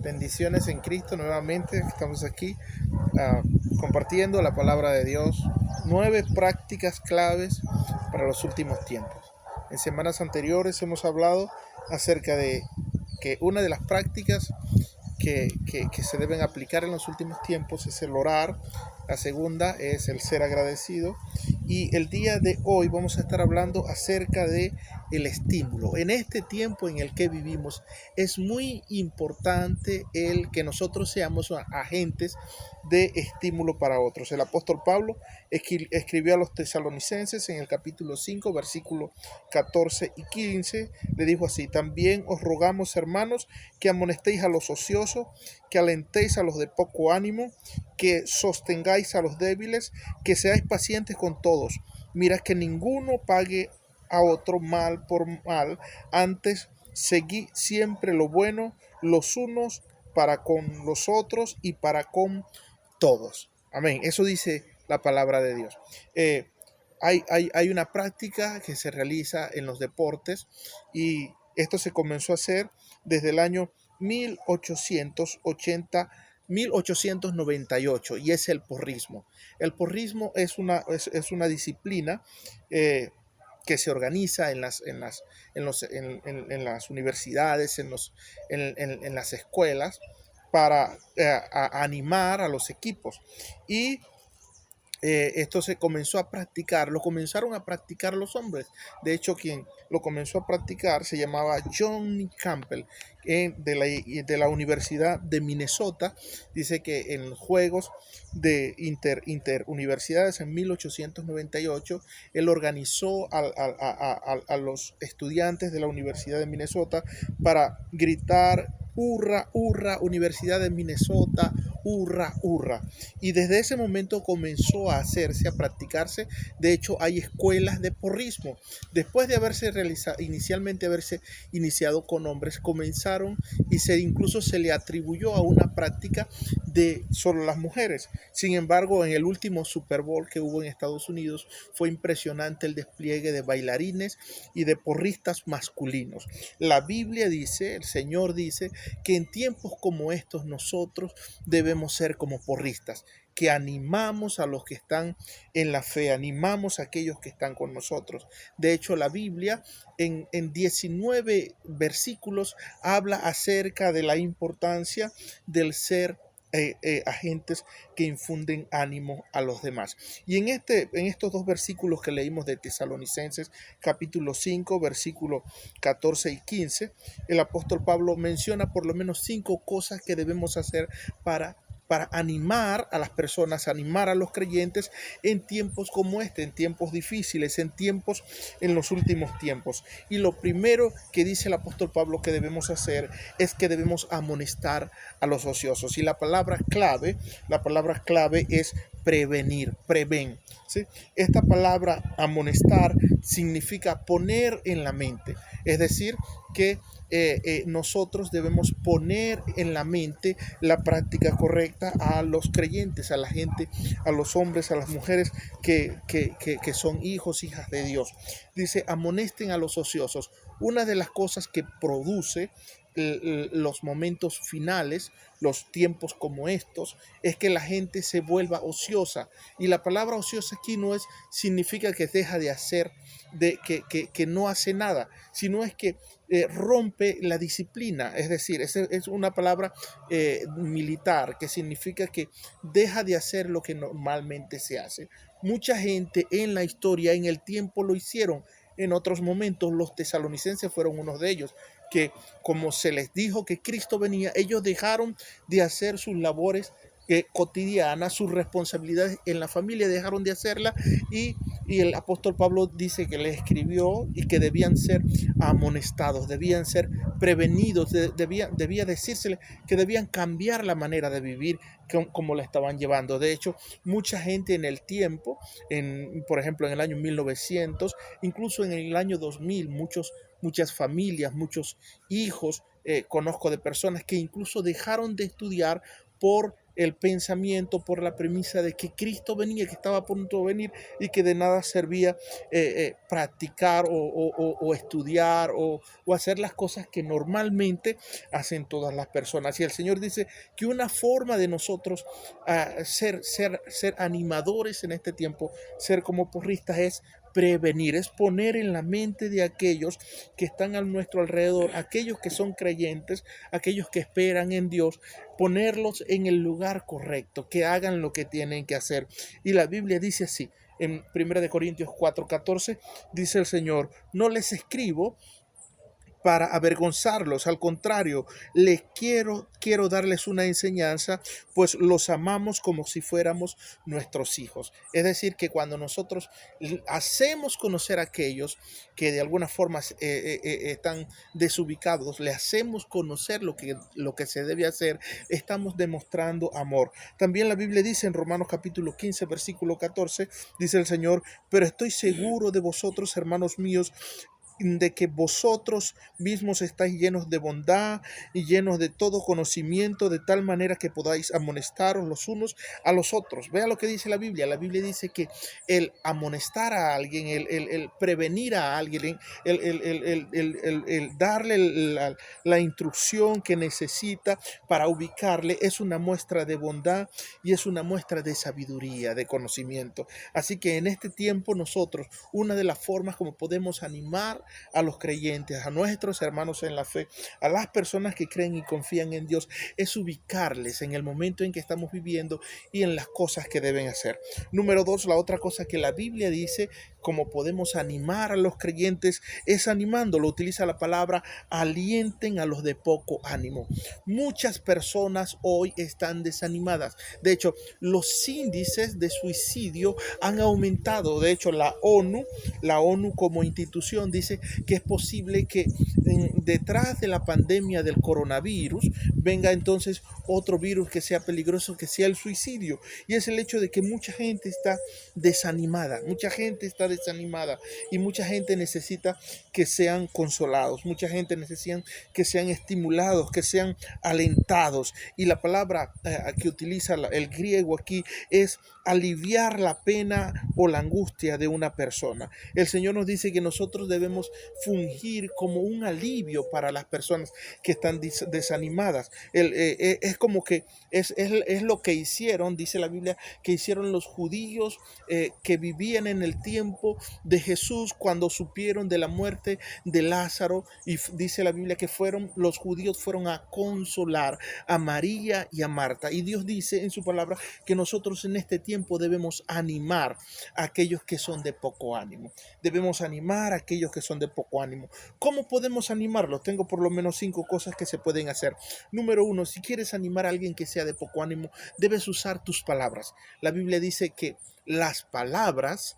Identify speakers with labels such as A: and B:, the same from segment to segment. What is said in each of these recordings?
A: Bendiciones en Cristo nuevamente. Estamos aquí compartiendo la palabra de Dios. 9 prácticas claves para los últimos tiempos. En semanas anteriores hemos hablado acerca de que una de las prácticas que se deben aplicar en los últimos tiempos es el orar. La segunda es el ser agradecido. Y el día de hoy vamos a estar hablando acerca de el estímulo. En este tiempo en el que vivimos es muy importante el que nosotros seamos agentes de estímulo para otros. El apóstol Pablo escribió a los tesalonicenses en el capítulo 5, versículos 14 y 15. Le dijo así: también os rogamos, hermanos, que amonestéis a los ociosos, que alentéis a los de poco ánimo, que sostengáis a los débiles, que seáis pacientes con todos. Mira que ninguno pague a otro mal por mal, antes seguid siempre lo bueno los unos para con los otros y para con todos. Amén. Eso dice la palabra de Dios. Hay una práctica que se realiza en los deportes y esto se comenzó a hacer desde el año 1898 y es el porrismo. El porrismo es una disciplina que se organiza en las universidades, en las escuelas, para animar a los equipos. Y esto se comenzó a practicar, lo comenzaron a practicar los hombres. De hecho, quien lo comenzó a practicar se llamaba John Campbell, de la Universidad de Minnesota. Dice que en los Juegos de interuniversidades en 1898, él organizó a los estudiantes de la Universidad de Minnesota para gritar: hurra, hurra, Universidad de Minnesota, hurra, hurra. Y desde ese momento comenzó a hacerse, a practicarse. De hecho, hay escuelas de porrismo. Después de inicialmente haberse iniciado con hombres, comenzaron y incluso se le atribuyó a una práctica de solo las mujeres. Sin embargo, en el último Super Bowl que hubo en Estados Unidos, fue impresionante el despliegue de bailarines y de porristas masculinos. La Biblia dice, el Señor dice, que en tiempos como estos nosotros debemos ser como porristas, que animamos a los que están en la fe, animamos a aquellos que están con nosotros. De hecho, la Biblia en 19 versículos habla acerca de la importancia del ser agentes que infunden ánimo a los demás. Y en estos dos versículos que leímos de Tesalonicenses, capítulo 5, versículos 14 y 15, el apóstol Pablo menciona por lo menos 5 cosas que debemos hacer para animar a las personas, animar a los creyentes en tiempos como este, en tiempos difíciles, en los últimos tiempos. Y lo primero que dice el apóstol Pablo que debemos hacer es que debemos amonestar a los ociosos. Y la palabra clave es prevenir, prevén. ¿Sí? Esta palabra amonestar significa poner en la mente, es decir, que nosotros debemos poner en la mente la práctica correcta a los creyentes, a la gente, a los hombres, a las mujeres que son hijos, hijas de Dios. Dice: amonesten a los ociosos. Una de las cosas que produce los momentos finales, los tiempos como estos, es que la gente se vuelva ociosa. Y la palabra ociosa aquí no significa que deja de hacer, que no hace nada, sino es que rompe la disciplina. Es decir, es una palabra militar, que significa que deja de hacer lo que normalmente se hace. Mucha gente en la historia, en el tiempo, lo hicieron. En otros momentos, los tesalonicenses fueron unos de ellos, que como se les dijo que Cristo venía, ellos dejaron de hacer sus labores cotidianas, sus responsabilidades en la familia, dejaron de hacerla, y el apóstol Pablo dice que le escribió y que debían ser amonestados, debían ser prevenidos, debía decírsele que debían cambiar la manera de vivir como la estaban llevando. De hecho, mucha gente en el tiempo, por ejemplo en el año 1900, incluso en el año 2000, muchas familias, muchos hijos, conozco de personas que incluso dejaron de estudiar por el pensamiento por la premisa de que Cristo venía, que estaba a punto de venir y que de nada servía practicar o estudiar o hacer las cosas que normalmente hacen todas las personas. Y el Señor dice que una forma de nosotros ser animadores en este tiempo, ser como porristas, es prevenir, es poner en la mente de aquellos que están a nuestro alrededor, aquellos que son creyentes, aquellos que esperan en Dios, ponerlos en el lugar correcto, que hagan lo que tienen que hacer. Y la Biblia dice así, en 1 Corintios 4:14, dice el Señor: no les escribo para avergonzarlos, al contrario, quiero darles una enseñanza, pues los amamos como si fuéramos nuestros hijos. Es decir, que cuando nosotros hacemos conocer a aquellos que de alguna forma están desubicados, le hacemos conocer lo que se debe hacer, estamos demostrando amor. También la Biblia dice en Romanos capítulo 15, versículo 14, dice el Señor: pero estoy seguro de vosotros, hermanos míos, de que vosotros mismos estáis llenos de bondad y llenos de todo conocimiento, de tal manera que podáis amonestaros los unos a los otros. Vea lo que dice la Biblia. La Biblia dice que el amonestar a alguien, el prevenir a alguien, el darle la instrucción que necesita para ubicarle, es una muestra de bondad y es una muestra de sabiduría, de conocimiento. Así que en este tiempo nosotros, una de las formas como podemos animar a los creyentes, a nuestros hermanos en la fe, a las personas que creen y confían en Dios, es ubicarles en el momento en que estamos viviendo y en las cosas que deben hacer. Número 2, la otra cosa que la Biblia dice, como podemos animar a los creyentes, es animándolo. Utiliza la palabra: alienten a los de poco ánimo. Muchas personas hoy están desanimadas. De hecho, los índices de suicidio han aumentado. De hecho, la ONU como institución dice que es posible que detrás de la pandemia del coronavirus venga entonces otro virus que sea peligroso, que sea el suicidio. Y es el hecho de que mucha gente está desanimada, y mucha gente necesita que sean consolados, mucha gente necesita que sean estimulados, que sean alentados. Y la palabra que utiliza el griego aquí es aliviar la pena o la angustia de una persona. El Señor nos dice que nosotros debemos fungir como un alivio para las personas que están desanimadas. Es como que es lo que hicieron, dice la Biblia, que hicieron los judíos que vivían en el tiempo de Jesús cuando supieron de la muerte de Lázaro. Y dice la Biblia que los judíos fueron a consolar a María y a Marta. Y Dios dice en su palabra que nosotros en este tiempo debemos animar a aquellos que son de poco ánimo. Debemos animar a aquellos que son de poco ánimo. ¿Cómo podemos animarlos? Tengo por lo menos 5 cosas que se pueden hacer. Número 1, si quieres animar a alguien que sea de poco ánimo, debes usar tus palabras. La Biblia dice que las palabras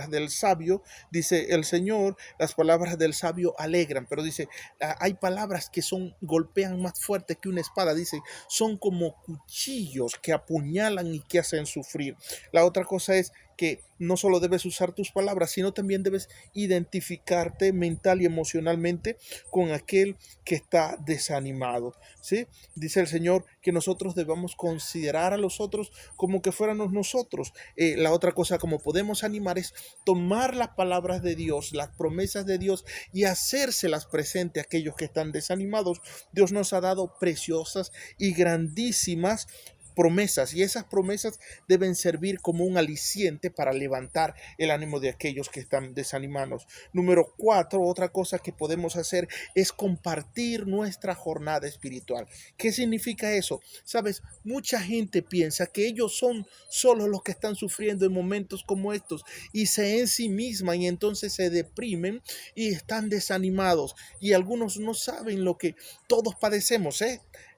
A: del sabio, dice el Señor, las palabras del sabio alegran, pero dice, hay palabras que golpean más fuerte que una espada, dice, son como cuchillos que apuñalan y que hacen sufrir. La otra cosa es que no solo debes usar tus palabras, sino también debes identificarte mental y emocionalmente con aquel que está desanimado, ¿sí? Dice el Señor que nosotros debamos considerar a los otros como que fuéramos nosotros. La otra cosa como podemos animar es tomar las palabras de Dios, las promesas de Dios, y hacérselas presente a aquellos que están desanimados. Dios nos ha dado preciosas y grandísimas promesas, y esas promesas deben servir como un aliciente para levantar el ánimo de aquellos que están desanimados. Número 4, otra cosa que podemos hacer es compartir nuestra jornada espiritual. ¿Qué significa eso? Sabes, mucha gente piensa que ellos son solo los que están sufriendo en momentos como estos y se ensimisman y entonces se deprimen y están desanimados, y algunos no saben lo que todos padecemos,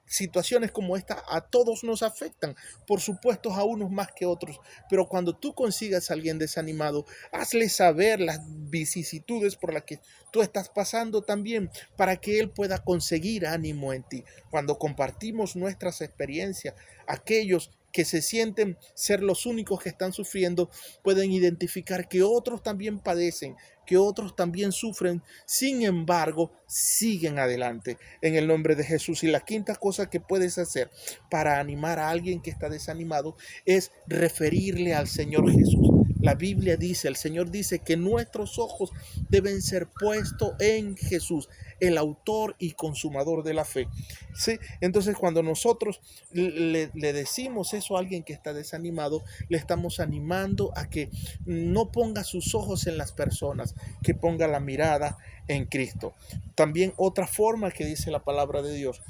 A: Situaciones como esta a todos nos afectan, por supuesto a unos más que otros, pero cuando tú consigas a alguien desanimado, hazle saber las vicisitudes por las que tú estás pasando también, para que él pueda conseguir ánimo en ti. Cuando compartimos nuestras experiencias, aquellos que se sienten ser los únicos que están sufriendo, pueden identificar que otros también padecen, que otros también sufren, sin embargo, siguen adelante en el nombre de Jesús. Y la quinta cosa que puedes hacer para animar a alguien que está desanimado es referirle al Señor Jesús. La Biblia dice, el Señor dice que nuestros ojos deben ser puestos en Jesús, el autor y consumador de la fe. ¿Sí? Entonces, cuando nosotros le decimos eso a alguien que está desanimado, le estamos animando a que no ponga sus ojos en las personas, que ponga la mirada en Cristo. También otra forma que dice la palabra de Dios,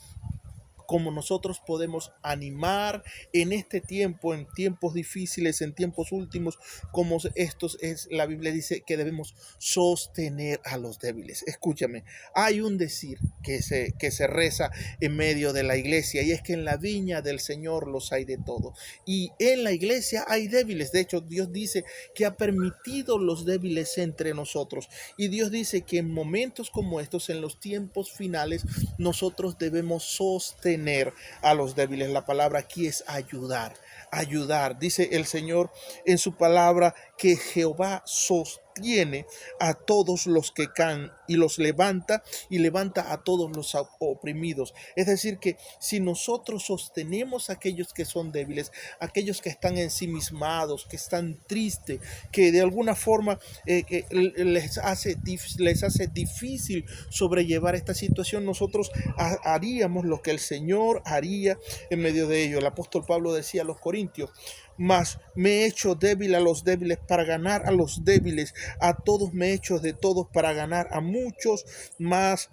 A: como nosotros podemos animar en este tiempo, en tiempos difíciles, en tiempos últimos, como estos es, la Biblia dice que debemos sostener a los débiles. Escúchame, hay un decir que se reza en medio de la iglesia, y es que en la viña del Señor los hay de todo. Y en la iglesia hay débiles. De hecho, Dios dice que ha permitido los débiles entre nosotros. Y Dios dice que en momentos como estos, en los tiempos finales, nosotros debemos sostener a los débiles. La palabra aquí es ayudar, ayudar. Dice el Señor en su palabra que Jehová sostiene a todos los que caen y los levanta, y levanta a todos los oprimidos. Es decir, que si nosotros sostenemos a aquellos que son débiles, aquellos que están ensimismados, que están tristes, que de alguna forma que les hace difícil sobrellevar esta situación, nosotros haríamos lo que el Señor haría en medio de ello. El apóstol Pablo decía a los corintios: mas me he hecho débil a los débiles para ganar a los débiles, a todos me he hecho de todos para ganar a muchos más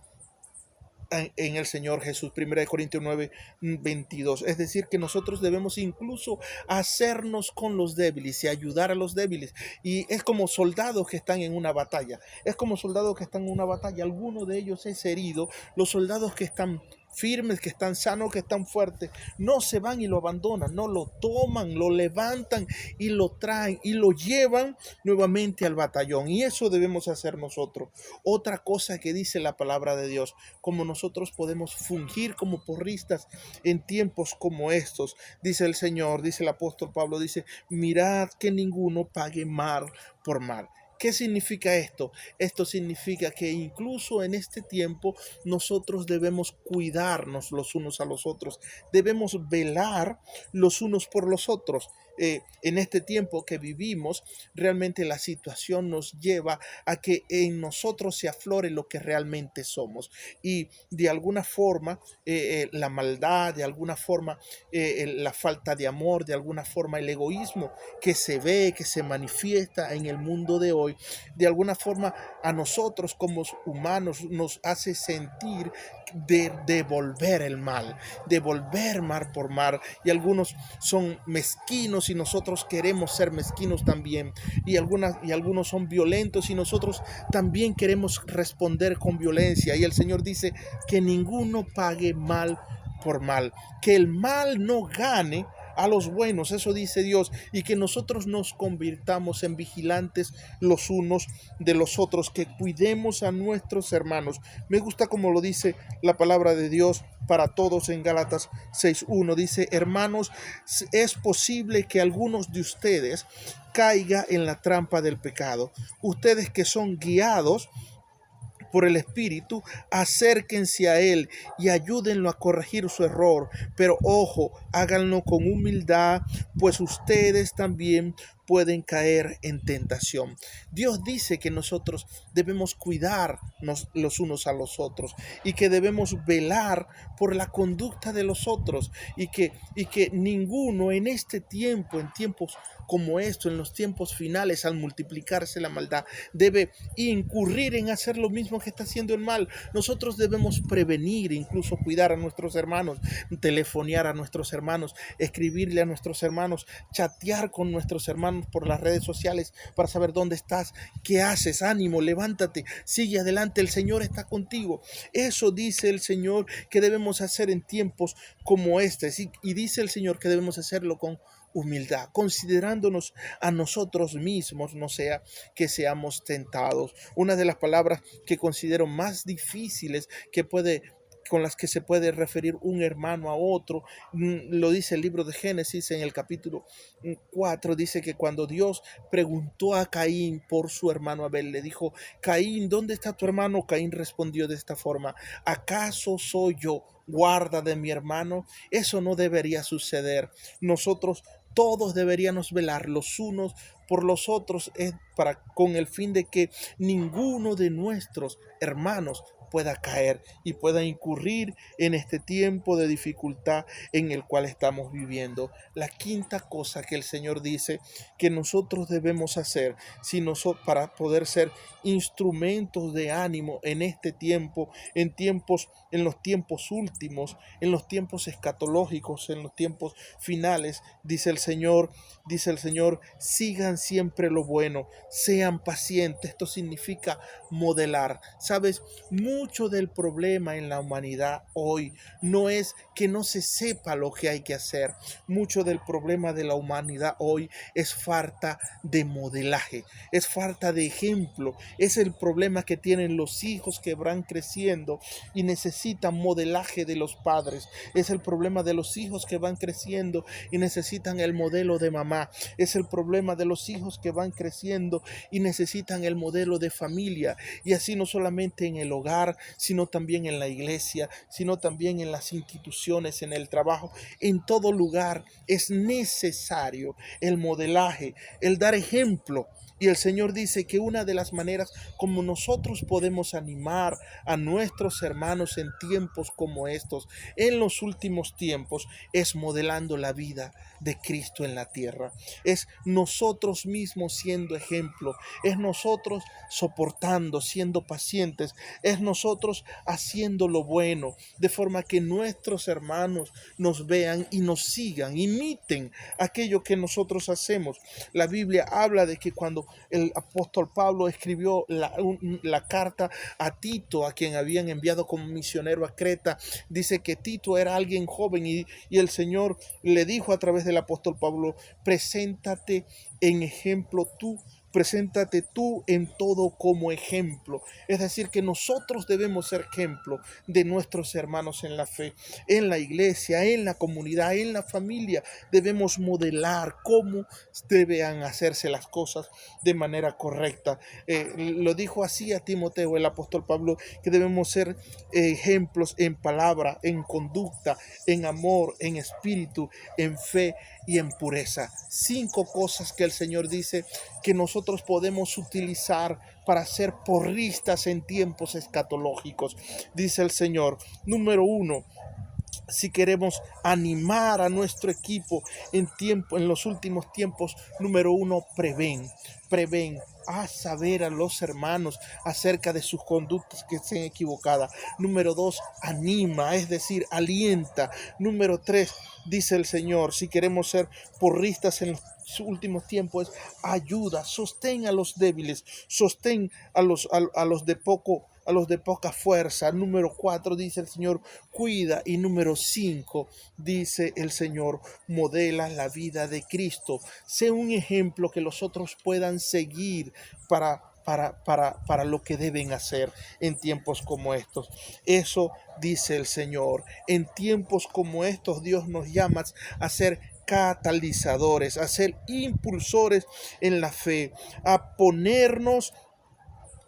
A: en el Señor Jesús. 1 Corintios 9:22. Es decir, que nosotros debemos incluso hacernos con los débiles y ayudar a los débiles. Y es como soldados que están en una batalla. Es como soldados que están en una batalla. Alguno de ellos es herido. Los soldados que están firmes, que están sanos, que están fuertes, no se van y lo abandonan, no, lo toman, lo levantan y lo traen y lo llevan nuevamente al batallón. Y eso debemos hacer nosotros. Otra cosa que dice la palabra de Dios, como nosotros podemos fungir como porristas en tiempos como estos, dice el Señor, dice el apóstol Pablo, dice: mirad que ninguno pague mal por mal. ¿Qué significa esto? Esto significa que incluso en este tiempo nosotros debemos cuidarnos los unos a los otros, debemos velar los unos por los otros. En este tiempo que vivimos, realmente la situación nos lleva a que en nosotros se aflore lo que realmente somos, y de alguna forma la maldad, de alguna forma la falta de amor, de alguna forma el egoísmo que se ve, que se manifiesta en el mundo de hoy, de alguna forma a nosotros como humanos nos hace sentir de devolver el mal, devolver mal por mal, y algunos son mezquinos y nosotros queremos ser mezquinos también, y algunos son violentos y nosotros también queremos responder con violencia. Y el Señor dice que ninguno pague mal por mal, que el mal no gane a los buenos, eso dice Dios, y que nosotros nos convirtamos en vigilantes los unos de los otros, que cuidemos a nuestros hermanos. Me gusta como lo dice la palabra de Dios para todos en Gálatas 6:1, dice: hermanos, es posible que algunos de ustedes caiga en la trampa del pecado. Ustedes que son guiados por el Espíritu, acérquense a Él y ayúdenlo a corregir su error. Pero ojo, háganlo con humildad, pues ustedes también pueden caer en tentación. Dios dice que nosotros debemos cuidarnos los unos a los otros, y que debemos velar por la conducta de los otros, y que ninguno en este tiempo, en tiempos como esto, en los tiempos finales, al multiplicarse la maldad, debe incurrir en hacer lo mismo que está haciendo el mal. Nosotros debemos prevenir, incluso cuidar a nuestros hermanos, telefonear a nuestros hermanos, escribirle a nuestros hermanos, chatear con nuestros hermanos por las redes sociales para saber dónde estás, qué haces, ánimo, levántate, sigue adelante, el Señor está contigo. Eso dice el Señor que debemos hacer en tiempos como este, y dice el Señor que debemos hacerlo con humildad, considerándonos a nosotros mismos, no sea que seamos tentados. Una de las palabras que considero más difíciles que puede con las que se puede referir un hermano a otro. Lo dice el libro de Génesis en el capítulo 4, dice que cuando Dios preguntó a Caín por su hermano Abel, le dijo: Caín, ¿dónde está tu hermano? Caín respondió de esta forma: ¿acaso soy yo guarda de mi hermano? Eso no debería suceder. Nosotros todos deberíamos velar los unos por los otros, con el fin de que ninguno de nuestros hermanos pueda caer y pueda incurrir en este tiempo de dificultad en el cual estamos viviendo. La quinta cosa que el Señor dice que nosotros debemos hacer para poder ser instrumentos de ánimo en este tiempo, en los tiempos últimos, en los tiempos escatológicos, en los tiempos finales, dice el Señor, sigan siempre lo bueno, sean pacientes. Esto significa modelar. ¿Sabes? Mucho del problema en la humanidad hoy no es que no se sepa lo que hay que hacer. Mucho del problema de la humanidad hoy es falta de modelaje, es falta de ejemplo. Es el problema que tienen los hijos que van creciendo y necesitan modelaje de los padres. Es el problema de los hijos que van creciendo y necesitan el modelo de mamá. Es el problema de los hijos que van creciendo y necesitan el modelo de familia. Y así no solamente en el hogar, sino también en la iglesia, sino también en las instituciones, en el trabajo. En todo lugar es necesario el modelaje, el dar ejemplo. Y el Señor dice que una de las maneras como nosotros podemos animar a nuestros hermanos en tiempos como estos, en los últimos tiempos, es modelando la vida de Cristo en la tierra. Es nosotros mismos siendo ejemplo, es nosotros soportando, siendo pacientes, es nosotros haciendo lo bueno, de forma que nuestros hermanos nos vean y nos sigan, imiten aquello que nosotros hacemos. La Biblia habla de que cuando el apóstol Pablo escribió la carta a Tito, a quien habían enviado como misionero a Creta, dice que Tito era alguien joven y el Señor le dijo a través del apóstol Pablo: preséntate en ejemplo tú. Preséntate tú en todo como ejemplo. Es decir, que nosotros debemos ser ejemplo de nuestros hermanos en la fe, en la iglesia, en la comunidad, en la familia. Debemos modelar cómo deben hacerse las cosas de manera correcta. Lo dijo así a Timoteo el apóstol Pablo, que debemos ser ejemplos en palabra, en conducta, en amor, en espíritu, en fe y en pureza. 5 cosas que el Señor dice que nosotros podemos utilizar para ser porristas en tiempos escatológicos. Dice el Señor: número 1, si queremos animar a nuestro equipo en los últimos tiempos, número 1, prevén. Haz saber a los hermanos acerca de sus conductas que estén equivocadas. Número 2, anima, es decir, alienta. Número 3, dice el Señor, si queremos ser porristas en los últimos tiempos, ayuda, sostén a los débiles, sostén a los de poca fuerza. Número 4, dice el Señor, cuida. Y número 5, dice el Señor, modela la vida de Cristo. Sé un ejemplo que los otros puedan seguir para lo que deben hacer en tiempos como estos. Eso dice el Señor. En tiempos como estos, Dios nos llama a ser catalizadores, a ser impulsores en la fe, a ponernos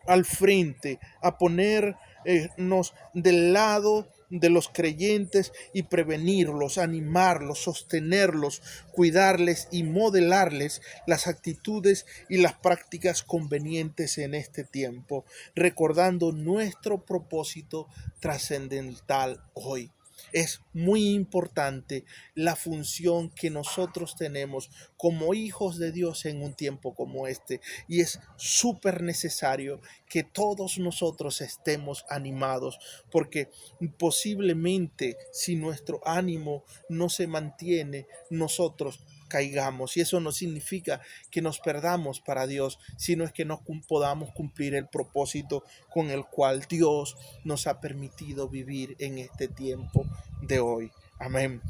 A: al frente, a ponernos del lado de los creyentes y prevenirlos, animarlos, sostenerlos, cuidarles y modelarles las actitudes y las prácticas convenientes en este tiempo, recordando nuestro propósito trascendental hoy. Es muy importante la función que nosotros tenemos como hijos de Dios en un tiempo como este, y es súper necesario que todos nosotros estemos animados, porque posiblemente si nuestro ánimo no se mantiene, nosotros caigamos, y eso no significa que nos perdamos para Dios, sino es que no podamos cumplir el propósito con el cual Dios nos ha permitido vivir en este tiempo de hoy. Amén.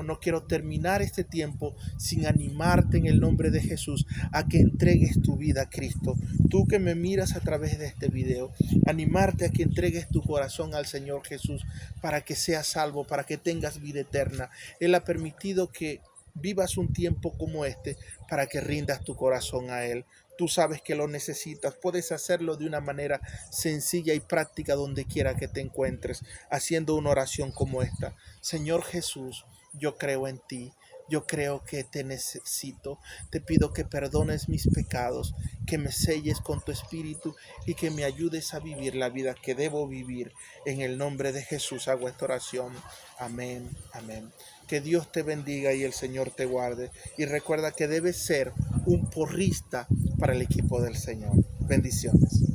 A: No quiero terminar este tiempo sin animarte en el nombre de Jesús a que entregues tu vida a Cristo. Tú que me miras a través de este video, animarte a que entregues tu corazón al Señor Jesús para que seas salvo, para que tengas vida eterna. Él ha permitido que vivas un tiempo como este para que rindas tu corazón a Él. Tú sabes que lo necesitas. Puedes hacerlo de una manera sencilla y práctica donde quiera que te encuentres, haciendo una oración como esta. Señor Jesús, yo creo en ti. Yo creo que te necesito. Te pido que perdones mis pecados, que me selles con tu espíritu y que me ayudes a vivir la vida que debo vivir. En el nombre de Jesús hago esta oración. Amén, amén. Que Dios te bendiga y el Señor te guarde. Y recuerda que debes ser un porrista para el equipo del Señor. Bendiciones.